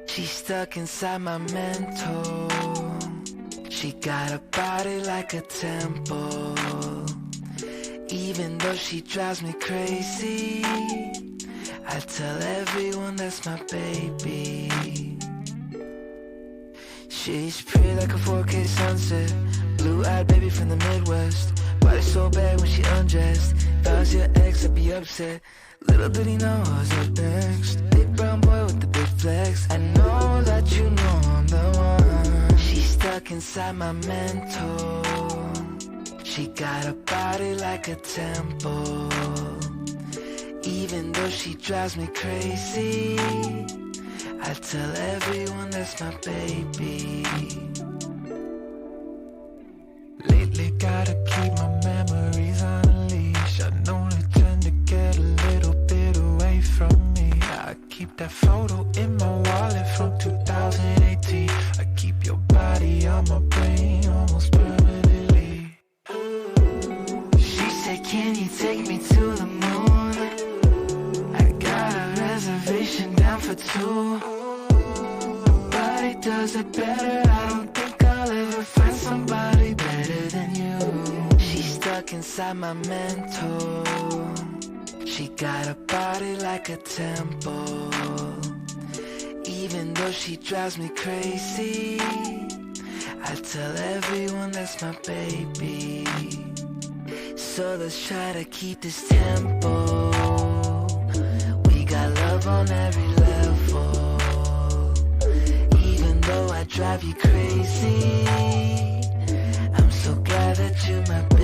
She's stuck inside my mental. She got a body like a temple. Even though she drives me crazy, I tell everyone that's my baby. She's pretty like a 4K sunset, blue-eyed baby from the Midwest. Body so bad when she undressed. If I was your ex, I'd be upset. Little did he know I was up next. Big brown boy with the big flex. I know that you know I'm the one. She's stuck inside my mental. She got a body like a temple. Even though she drives me crazy, I tell everyone that's my baby. Lately gotta keep my memories on a leash. I know they tend to get a little bit away from me. I keep that photo in my wallet from 2018. I keep your body on my brain almost permanently. She said, can you take me to the moon? I got a reservation down for two. Nobody does it better. I don't think I'll ever find somebody better than you. She's stuck inside my mental. She got a body like a temple. Even though she drives me crazy, I tell everyone that's my baby. So let's try to keep this tempo. We got love on every level. Even though I drive you crazy, I'm so glad that you're my baby.